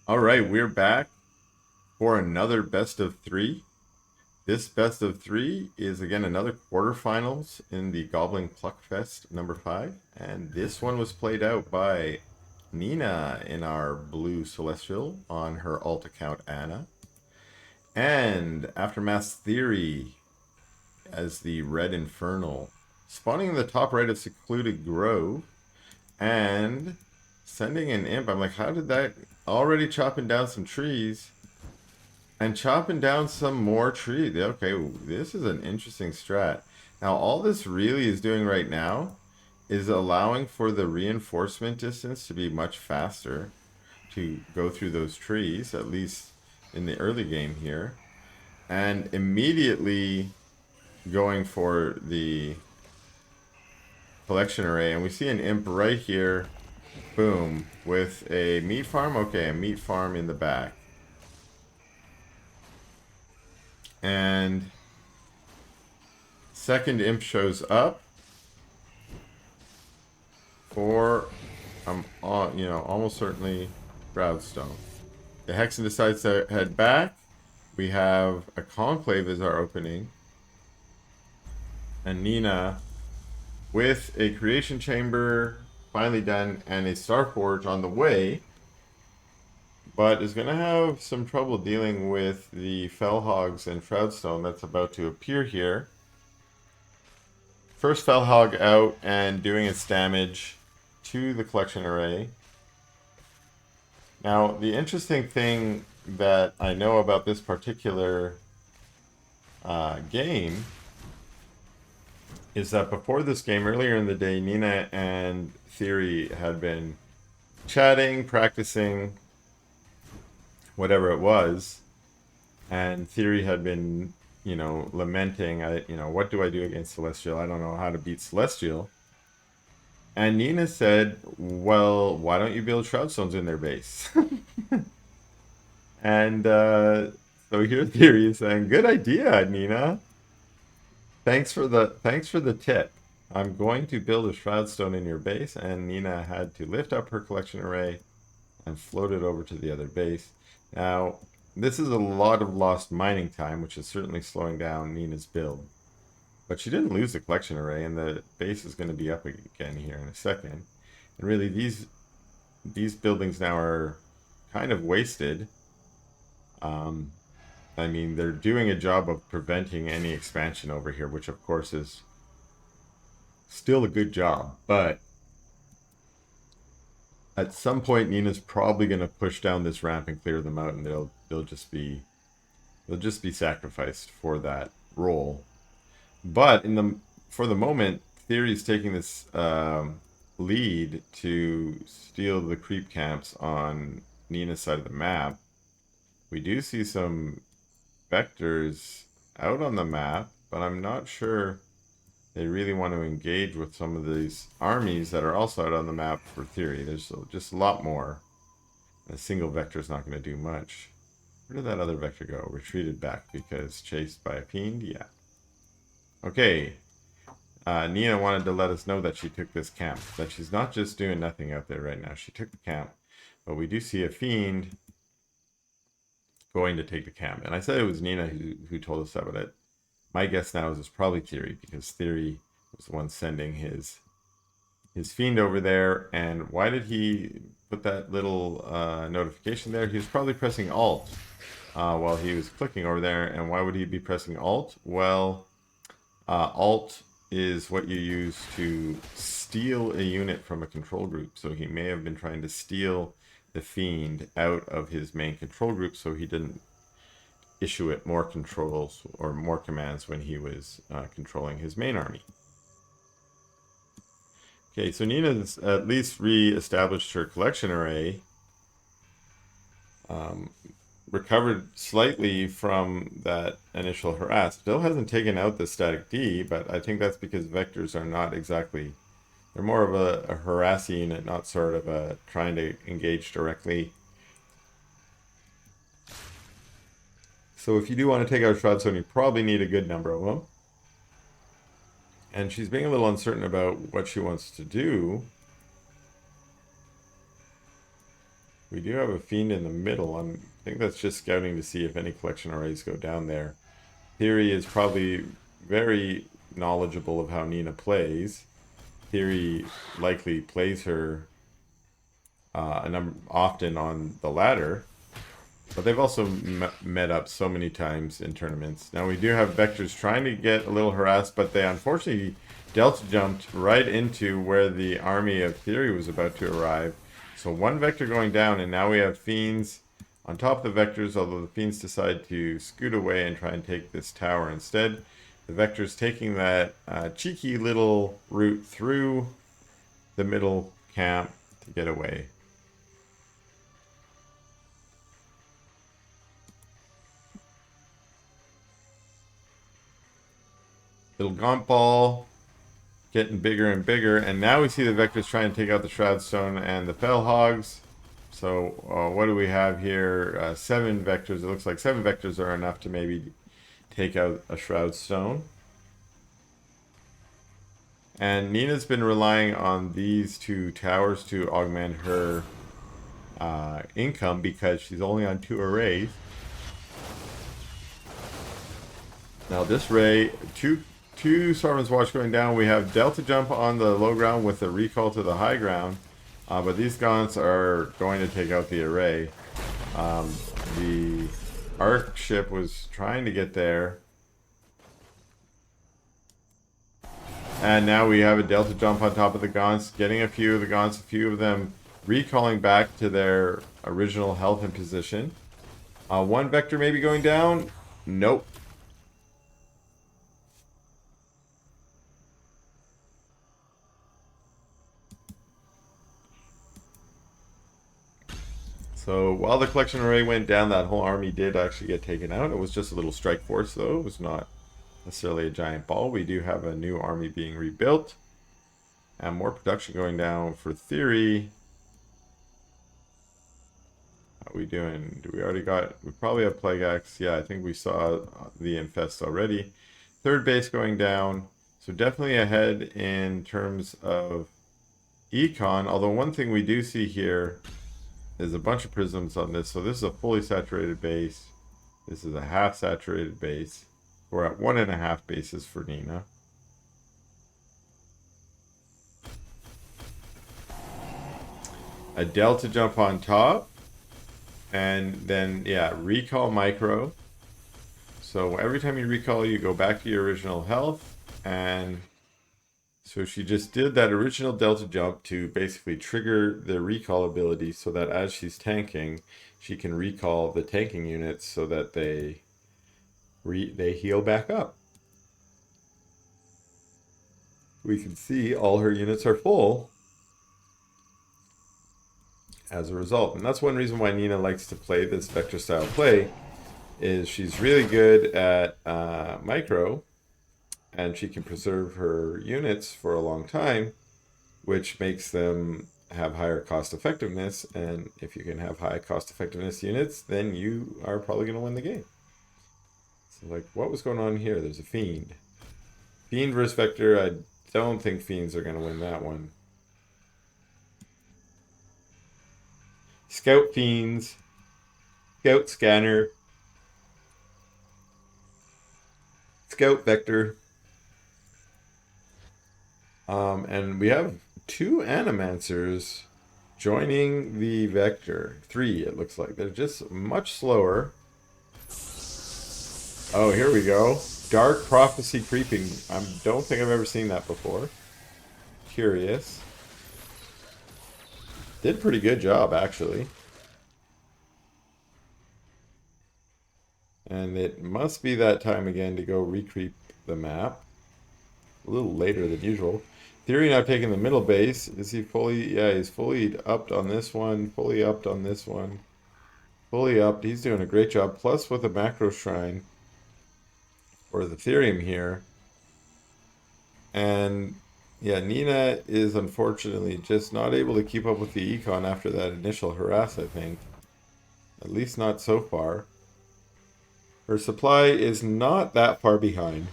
All right, we're back for another best of three. This best of three is again another quarterfinals in the Goblin Cluckfest number 5. And this one was played out by Nina in our blue Celestial on her alt account Anna. And Aftermath's Theory as the Red Infernal. Spawning in the top right of Secluded Grove and sending an imp. I'm like, how did that already chopping down some trees? And chopping down some more trees. Okay, this is an interesting strat. Now, all this really is doing right now is allowing for the reinforcement distance to be much faster to go through those trees, at least in the early game here. And immediately going for the collection array. And we see an imp right here. Boom. With a meat farm. Okay, a meat farm in the back. And second imp shows up for, almost certainly Brownstone. The Hexen decides to head back. We have a Conclave as our opening. And Nina with a Creation Chamber finally done and a Starforge on the way. But is going to have some trouble dealing with the Fellhogs and Shroudstone that's about to appear here. First Fellhog out and doing its damage to the collection array. Now, the interesting thing that I know about this particular game is that before this game, earlier in the day, Nina and TheoRy had been chatting, practicing, whatever it was, and TheoRy had been, lamenting, what do I do against Celestial? I don't know how to beat Celestial. And Nina said, well, why don't you build Shroudstones in their base? And so here TheoRy is saying, good idea, Nina. Thanks for the tip. I'm going to build a Shroudstone in your base, and Nina had to lift up her collection array and float it over to the other base. Now, this is a lot of lost mining time, which is certainly slowing down Nina's build. But she didn't lose the collection array, and the base is going to be up again here in a second. And really, these buildings now are kind of wasted. I mean, they're doing a job of preventing any expansion over here, which of course is still a good job. But at some point, Nina's probably going to push down this ramp and clear them out, and they'll just be sacrificed for that role. But for the moment, TheoRy's taking this lead to steal the creep camps on Nina's side of the map. We do see some vectors out on the map, but I'm not sure they really want to engage with some of these armies that are also out on the map for TheoRy. There's just a lot more. A single vector is not going to do much. Where did that other vector go? Retreated back because chased by a fiend? Yeah. Okay. Nina wanted to let us know that she took this camp. That she's not just doing nothing out there right now. She took the camp. But we do see a fiend going to take the camp. And I said it was Nina who told us that, but my guess now is it's probably TheoRy, because TheoRy was the one sending his fiend over there. And why did he put that little notification there? He was probably pressing Alt while he was clicking over there. And why would he be pressing Alt? Well, Alt is what you use to steal a unit from a control group. So he may have been trying to steal the fiend out of his main control group so he didn't issue it more controls or more commands when he was controlling his main army. Okay, so Nina's at least re-established her collection array. Recovered slightly from that initial harass. Still hasn't taken out the static D, but I think that's because vectors are not exactly... They're more of a harassing unit, not sort of a trying to engage directly. So if you do want to take out Shroudstone, you probably need a good number of them. And she's being a little uncertain about what she wants to do. We do have a fiend in the middle. I think that's just scouting to see if any collection arrays go down there. TheoRy is probably very knowledgeable of how Nina plays. TheoRy likely plays her often on the ladder, but they've also met up so many times in tournaments. Now we do have Vectors trying to get a little harassed, but they unfortunately delta jumped right into where the army of TheoRy was about to arrive. So one Vector going down, and now we have Fiends on top of the Vectors, although the Fiends decide to scoot away and try and take this tower instead. The Vector's taking that cheeky little route through the middle camp to get away. Little Gaunt Ball getting bigger and bigger, and now we see the Vectors trying to take out the Shroudstone and the Fell Hogs. So what do we have here? 7 Vectors. It looks like 7 Vectors are enough to maybe take out a Shroudstone. And Nina's been relying on these 2 towers to augment her income because she's only on 2 arrays. Now this ray, two Sarvin's Watch going down. We have Delta Jump on the low ground with a recall to the high ground. But these Gaunts are going to take out the array. The Arc ship was trying to get there. And now we have a Delta Jump on top of the Gaunts, getting a few of the Gaunts, a few of them recalling back to their original health and position. One Vector maybe going down. Nope. So while the collection array went down, that whole army did actually get taken out. It was just a little strike force, though. It was not necessarily a giant ball. We do have a new army being rebuilt. And more production going down for TheoRy. How are we doing? Do we already got... We probably have Plague Axe. Yeah, I think we saw the Infest already. Third base going down. So definitely ahead in terms of econ. Although one thing we do see here... There's a bunch of prisms on this. So this is a fully saturated base. This is a half saturated base. We're at 1.5 bases for Nina. A Delta Jump on top. And then, yeah, recall micro. So every time you recall, you go back to your original health. And so she just did that original Delta Jump to basically trigger the recall ability so that as she's tanking, she can recall the tanking units so that they heal back up. We can see all her units are full as a result. And that's one reason why Nina likes to play this Vector style play, is she's really good at micro, and she can preserve her units for a long time, which makes them have higher cost effectiveness. And if you can have high cost effectiveness units, then you are probably going to win the game. So like, what was going on here? There's a Fiend. Fiend versus Vector. I don't think Fiends are going to win that one. Scout Fiends. Scout Scanner. Scout Vector. And we have 2 Animancers joining the Vector. 3, it looks like. They're just much slower. Oh, here we go. Dark Prophecy creeping. I don't think I've ever seen that before. Curious. Did pretty good job, actually. And it must be that time again to go re-creep the map. A little later than usual. TheoRy now taking the middle base. Is he fully... Yeah, he's fully upped on this one. Fully upped on this one. Fully upped. He's doing a great job. Plus with a macro shrine for the Therium here. And yeah, Nina is unfortunately just not able to keep up with the econ after that initial harass, I think. At least not so far. Her supply is not that far behind.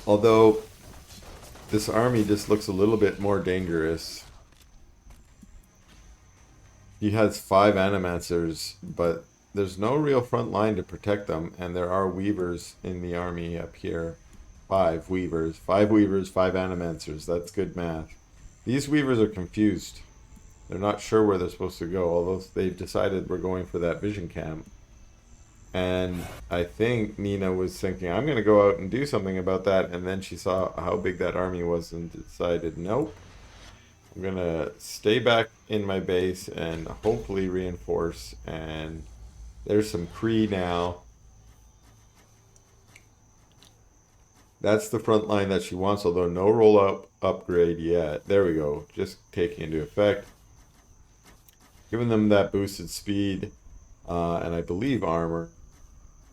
Although this army just looks a little bit more dangerous. He has 5 Animancers, but there's no real front line to protect them, and there are Weavers in the army up here. 5 Weavers. 5 Weavers, 5 Animancers. That's good math. These Weavers are confused. They're not sure where they're supposed to go, although they've decided we're going for that vision camp. And I think Nina was thinking, I'm going to go out and do something about that, and then she saw how big that army was and decided, nope. I'm gonna stay back in my base and hopefully reinforce, and there's some Kree now. That's the front line that she wants, although no roll-up upgrade yet. There we go, just taking into effect. Giving them that boosted speed, and I believe armor.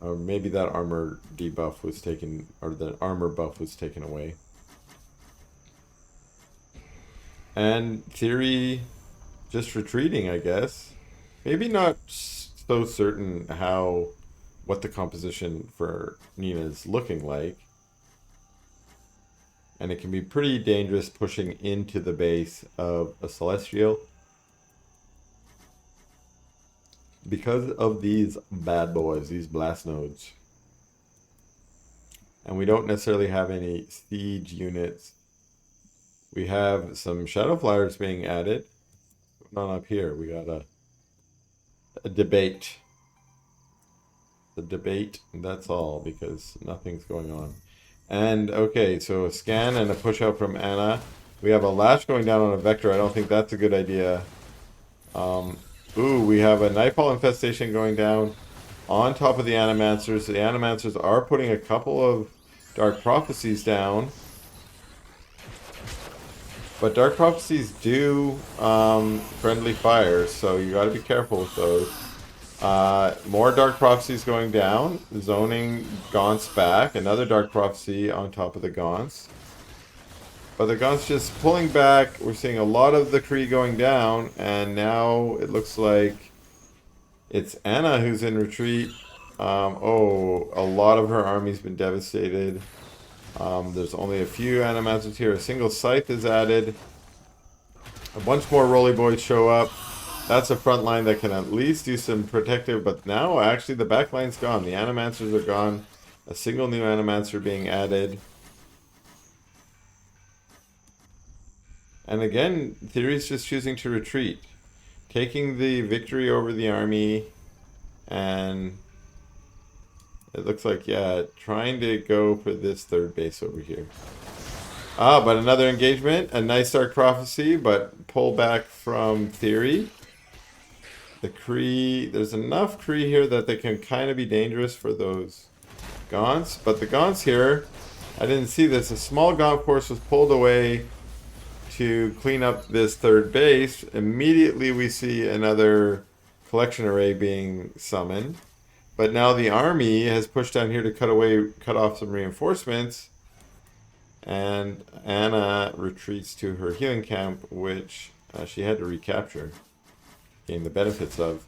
Or maybe that armor debuff was taken, or the armor buff was taken away. And TheoRy just retreating, I guess. Maybe not so certain what the composition for Nina is looking like. And it can be pretty dangerous pushing into the base of a Celestial because of these bad boys, these blast nodes. And we don't necessarily have any siege units. We have some Shadow Flyers being added. Not up here. We got a debate. The debate, that's all, because nothing's going on. And okay, so a scan and a push out from Anna. We have a lash going down on a vector. I don't think that's a good idea. Ooh, we have a Nightfall infestation going down on top of the Animancers. The Animancers are putting a couple of Dark Prophecies down. But Dark Prophecies do friendly fire, so you gotta be careful with those. More Dark Prophecies going down. Zoning Gaunts back. Another Dark Prophecy on top of the Gaunts. But the Gaunts just pulling back. We're seeing a lot of the Kree going down. And now it looks like it's Anna who's in retreat. Oh, a lot of her army's been devastated. There's only a few Animancers here. A single Scythe is added. A bunch more Roly Boys show up. That's a front line that can at least do some protective, but now actually the back line's gone. The Animancers are gone. A single new Animancer being added. And again, TheoRy's just choosing to retreat. Taking the victory over the army, and it looks like, yeah, trying to go for this third base over here. But another engagement. A nice Dark Prophecy, but pull back from TheoRy. The Kree, there's enough Kree here that they can kind of be dangerous for those Gaunts. But the Gaunts here, I didn't see this. A small Gaunt force was pulled away to clean up this third base. Immediately we see another collection array being summoned. But now the army has pushed down here to cut off some reinforcements. And Anna retreats to her healing camp, which she had to recapture. Gain the benefits of.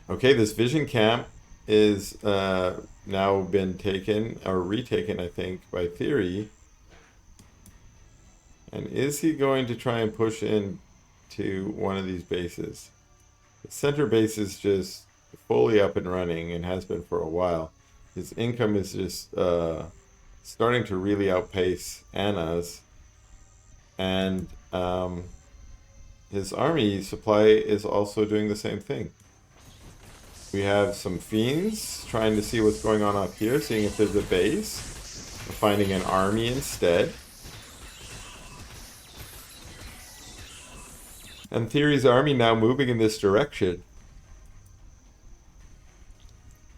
Okay, this vision camp is now been taken, or retaken, I think, by TheoRy. And is he going to try and push in to one of these bases? The center base is just fully up and running and has been for a while. His income is just starting to really outpace Anna's. And his army supply is also doing the same thing. We have some Fiends trying to see what's going on up here, seeing if there's a base. We're finding an army instead. And TheoRy's army now moving in this direction.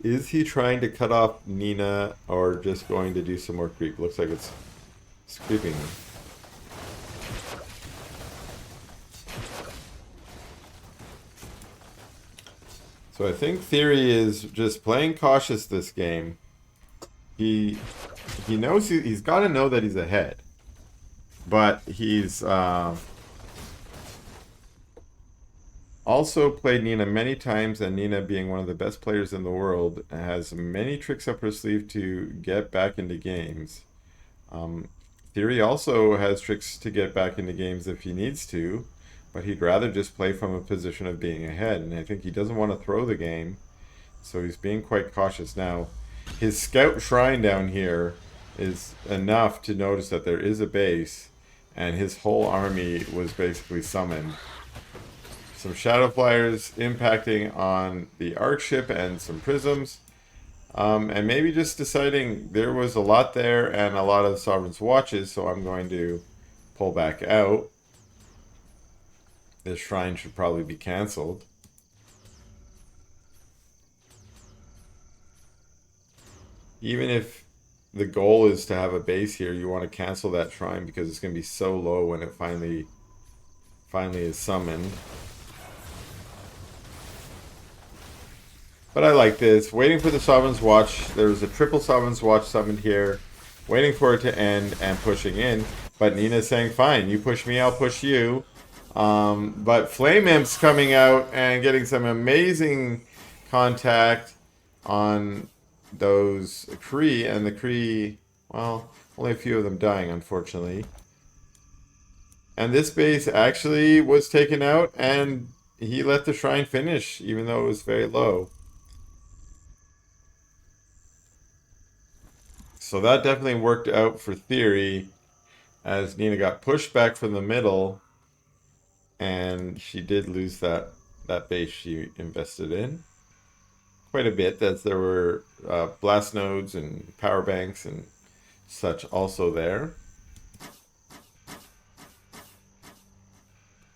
Is he trying to cut off Nina or just going to do some more creep? Looks like it's creeping. So I think TheoRy is just playing cautious this game. He knows he's got to know that he's ahead. But he's also played Nina many times, and Nina, being one of the best players in the world, has many tricks up her sleeve to get back into games. TheoRy also has tricks to get back into games if he needs to, but he'd rather just play from a position of being ahead, and I think he doesn't want to throw the game, so he's being quite cautious now. His scout shrine down here is enough to notice that there is a base, and his whole army was basically summoned. Some shadow flyers impacting on the arc ship and some prisms. And maybe just deciding there was a lot there and a lot of Sovereign's watches, so I'm going to pull back out. This shrine should probably be cancelled. Even if the goal is to have a base here, you want to cancel that shrine because it's going to be so low when it finally is summoned. But I like this. Waiting for the Sovereign's Watch. There was a triple Sovereign's Watch summoned here. Waiting for it to end and pushing in. But Nina's saying, fine, you push me, I'll push you. But Flame Imp's coming out and getting some amazing contact on those Kree. And the Kree, well, only a few of them dying, unfortunately. And this base actually was taken out and he let the shrine finish, even though it was very low. So that definitely worked out for TheoRy as Nina got pushed back from the middle and she did lose that base she invested in. Quite a bit, as there were blast nodes and power banks and such also there.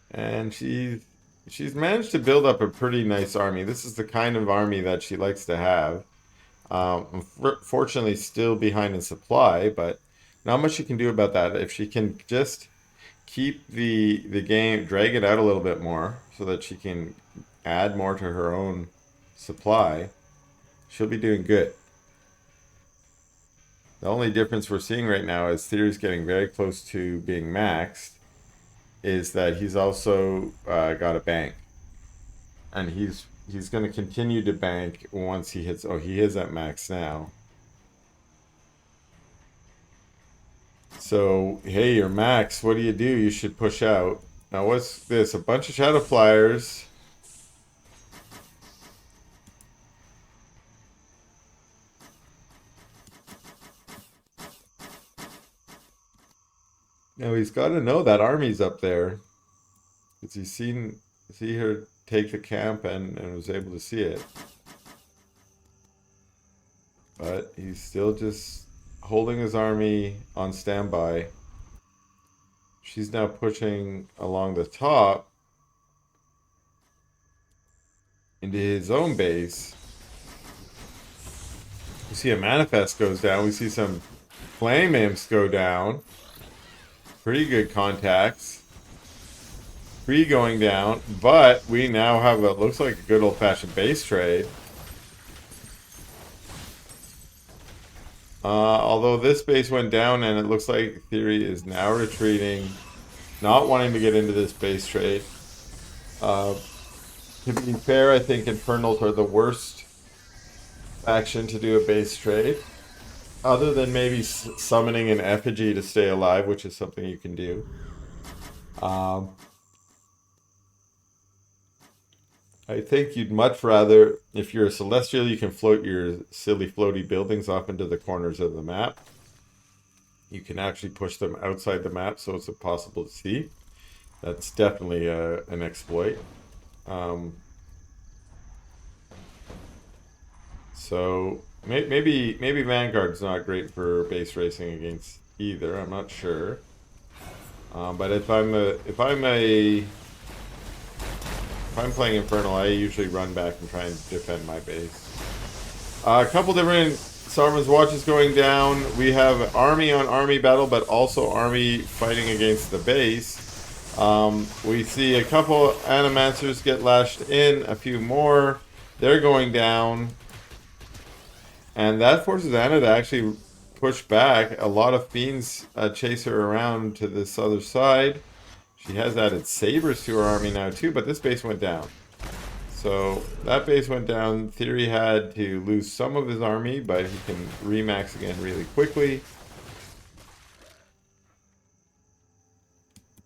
And she's managed to build up a pretty nice army. This is the kind of army that she likes to have. Unfortunately, still behind in supply, but not much you can do about that. If she can just keep the game, drag it out a little bit more so that she can add more to her own supply, she'll be doing good. The only difference we're seeing right now is TheoRy's getting very close to being maxed, is that he's also got a bank. And he's going to continue to bank once he hits... Oh, he is at max now. So, hey, you're max. What do? You should push out. Now, what's this? A bunch of shadow flyers. Now, he's got to know that army's up there. Because he's see her take the camp and was able to see it. But he's still just holding his army on standby. She's now pushing along the top into his own base. We see a manifest goes down. We see some flame imps go down. Pretty good contacts. 3 going down, but we now have what looks like a good old-fashioned base trade. Although this base went down and it looks like TheoRy is now retreating, not wanting to get into this base trade. To be fair, I think Infernals are the worst faction to do a base trade. Other than maybe summoning an effigy to stay alive, which is something you can do. I think you'd much rather, if you're a Celestial, you can float your silly floaty buildings off into the corners of the map. You can actually push them outside the map so it's impossible to see. That's definitely an exploit. So maybe Vanguard's not great for base racing against either. I'm not sure. But if I'm playing Infernal, I usually run back and try and defend my base. A couple different Sovereign's Watches going down. We have army on army battle, but also army fighting against the base. We see a couple Animancers get lashed in, a few more. They're going down. And that forces Anna to actually push back. A lot of Fiends chase her around to this other side. She has added sabers to her army now too, but this base went down. So that base went down. TheoRy had to lose some of his army, but he can remax again really quickly.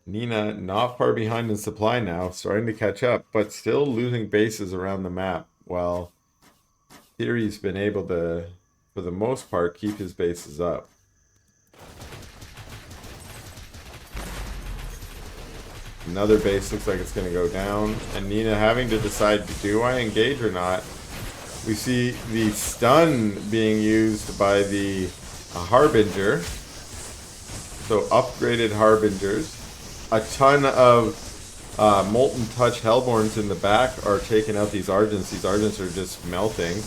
Nina not far behind in supply now, starting to catch up, but still losing bases around the map, while TheoRy's been able to, for the most part, keep his bases up. Another base looks like it's going to go down, and Nina having to decide, do I engage or not? We see the stun being used by the Harbinger. So upgraded Harbingers. A ton of Molten Touch Hellborns in the back are taking out these Argents. These Argents are just melting.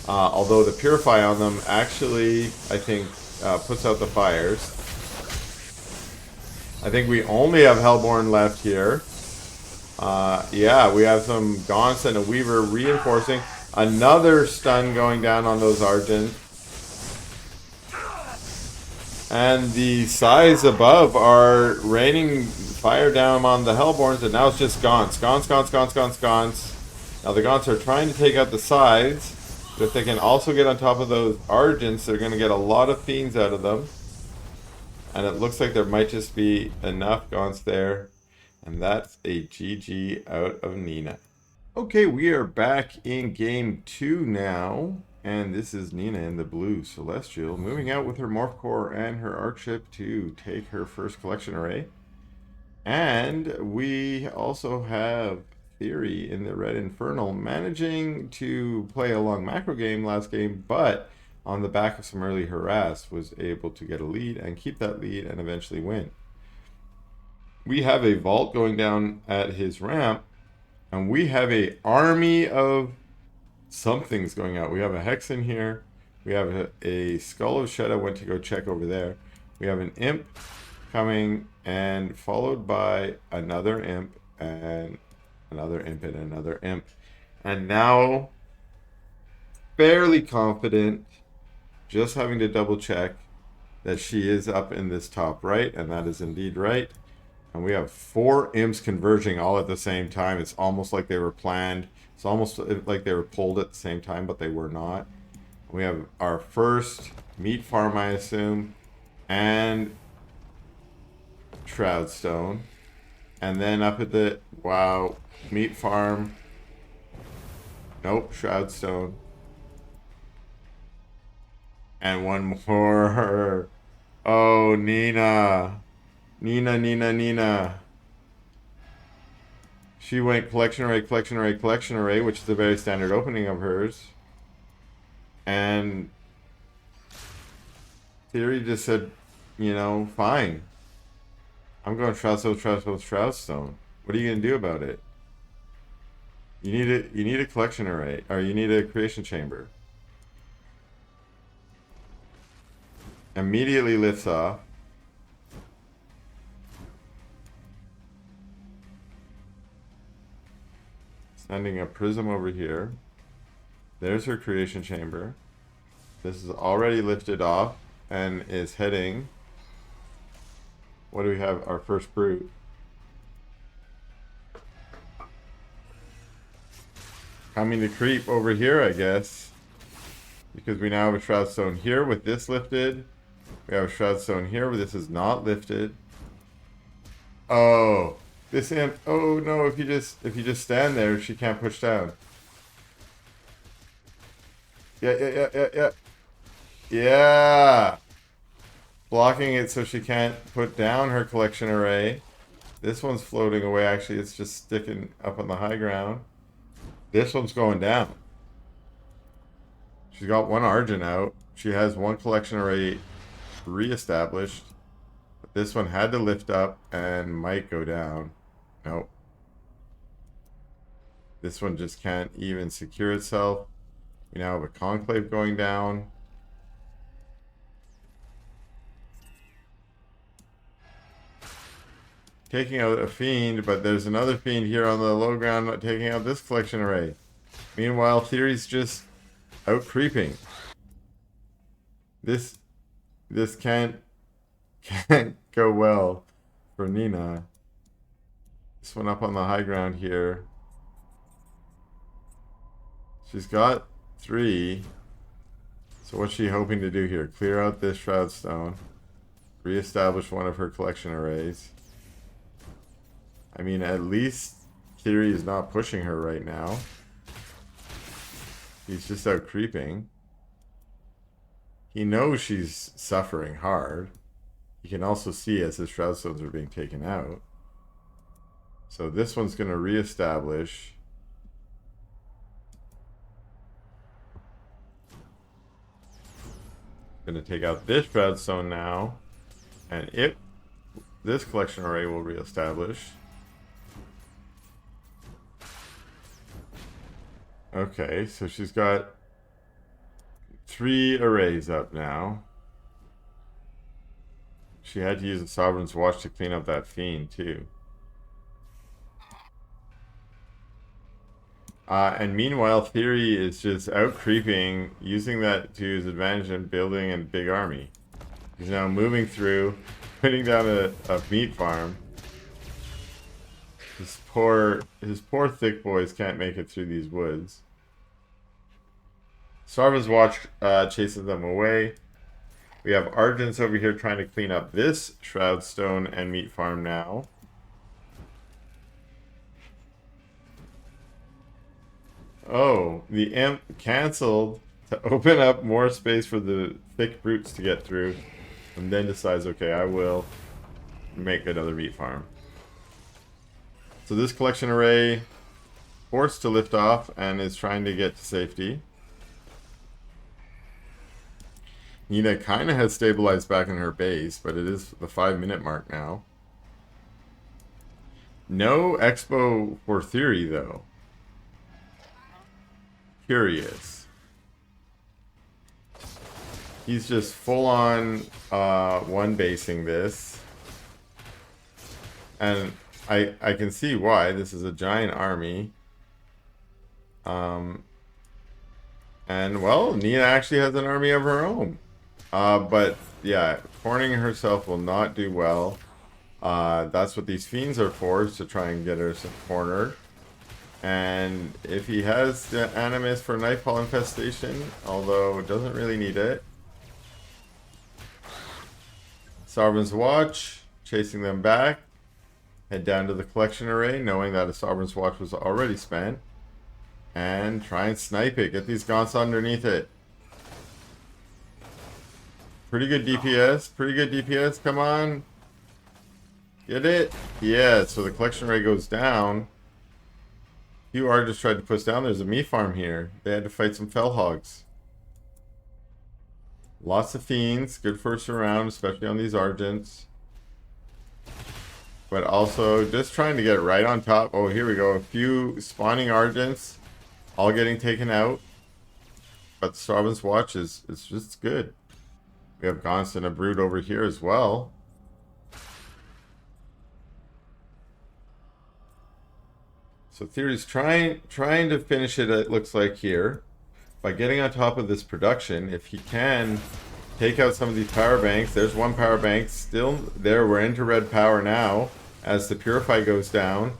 Although the Purify on them actually, I think, puts out the fires. I think we only have Hellborn left here. Yeah, we have some Gaunts and a Weaver reinforcing. Another stun going down on those Argents. And the size above are raining fire down on the Hellborns, and now it's just Gaunts. Gaunts, Gaunts, Gaunts, Gaunts, Gaunts. Now the Gaunts are trying to take out the sides, but if they can also get on top of those Argents, they're going to get a lot of Fiends out of them. And it looks like there might just be enough Gaunts there. And that's a GG out of Nina. Okay, we are back in game 2 now. And this is Nina in the blue Celestial, moving out with her Morph Core and her Archship to take her first collection array. And we also have TheoRy in the Red Infernal, managing to play a long macro game last game, but on the back of some early harass, was able to get a lead and keep that lead and eventually win. We have a vault going down at his ramp, and we have a army of something's going out. We have a Hex in here. We have a Skull of Shadow went to go check over there. We have an Imp coming, and followed by another Imp and another Imp and another Imp. And now, fairly confident, just having to double check that she is up in this top right, and that is indeed right. And we have 4 Imps converging all at the same time. It's almost like they were planned. It's almost like they were pulled at the same time, but they were not. We have our first meat farm, I assume, and Shroudstone. And then up at the, wow, meat farm. Nope, Shroudstone. And one more. Oh, Nina. Nina, Nina, Nina. She went collection array, collection array, collection array, which is a very standard opening of hers. And TheoRy just said, you know, fine. I'm going Shroudstone, Shroudstone, Shroudstone. What are you going to do about it? You need a collection array, or you need a creation chamber. Immediately lifts off. Sending a prism over here. There's her creation chamber. This is already lifted off and is heading. What do we have? Our first brute. Coming to creep over here, I guess. Because we now have a Shroudstone here with this lifted. We have a Shroudstone here where this is not lifted. Oh. This Imp, oh no, if you just stand there, she can't push down. Yeah. Yeah! Blocking it so she can't put down her collection array. This one's floating away, actually, it's just sticking up on the high ground. This one's going down. She's got one Argent out. She has one collection array re-established. But this one had to lift up and might go down. Nope. This one just can't even secure itself. We now have a Conclave going down. Taking out a Fiend, but there's another Fiend here on the low ground taking out this collection array. Meanwhile, TheoRy's just out creeping. This can't go well for Nina. This one up on the high ground here. She's got 3. So what's she hoping to do here? Clear out this Shroudstone. Reestablish one of her collection arrays. I mean, at least TheoRy is not pushing her right now. He's just out creeping. He knows she's suffering hard. You can also see as his Shroud Stones are being taken out. So this one's going to reestablish. Going to take out this Shroud Stone now. And this collection array will reestablish. Okay, so she's got 3 arrays up now. She had to use a Sovereign's Watch to clean up that Fiend, too. And meanwhile, TheoRy is just out creeping, using that to his advantage in building a big army. He's now moving through, putting down a meat farm. His poor thick boys can't make it through these woods. Sovereign's Watch chases them away. We have Argents over here trying to clean up this Shroud Stone and meat farm now. Oh, the imp canceled to open up more space for the thick brutes to get through, and then decides, okay, I will make another meat farm. So this collection array forced to lift off and is trying to get to safety. Nina kind of has stabilized back in her base, but it is the 5-minute mark now. No expo for TheoRy, though. Curious. He's just full on one basing this. And I can see why. This is a giant army. And well, Nina actually has an army of her own. But yeah, cornering herself will not do well. That's what these fiends are for, is to try and get her cornered. And if he has the Animus for Nightfall Infestation, although doesn't really need it. Sovereign's Watch, chasing them back. Head down to the collection array, knowing that a Sovereign's Watch was already spent. And try and snipe it. Get these gaunts underneath it. Pretty good DPS. Pretty good DPS. Come on. Get it? Yeah, so the collection array goes down. Few Argents tried to push down. There's a meat farm here. They had to fight some fell hogs. Lots of fiends. Good first round, especially on these Argents. But also just trying to get right on top. Oh, here we go. A few spawning Argents. All getting taken out. But Sovereign's Watch is just good. We have Gaunts and a Brood over here as well. So TheoRy's trying to finish it looks like here. By getting on top of this production, if he can take out some of these power banks. There's one power bank still there. We're into red power now as the Purify goes down.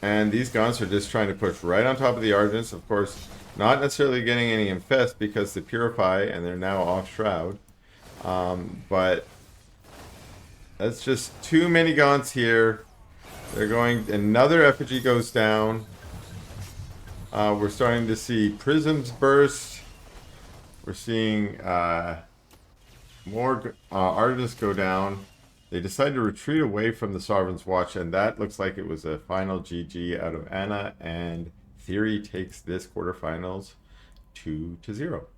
And these guns are just trying to push right on top of the Argents. Of course, not necessarily getting any Infest because the Purify, and they're now off Shroud. But that's just too many Gaunts here. They're going, another effigy goes down. We're starting to see prisms burst. We're seeing more Artists go down. They decide to retreat away from the Sovereign's Watch, and that looks like it was a final GG out of Anna, and TheoRy takes this quarterfinals 2-0.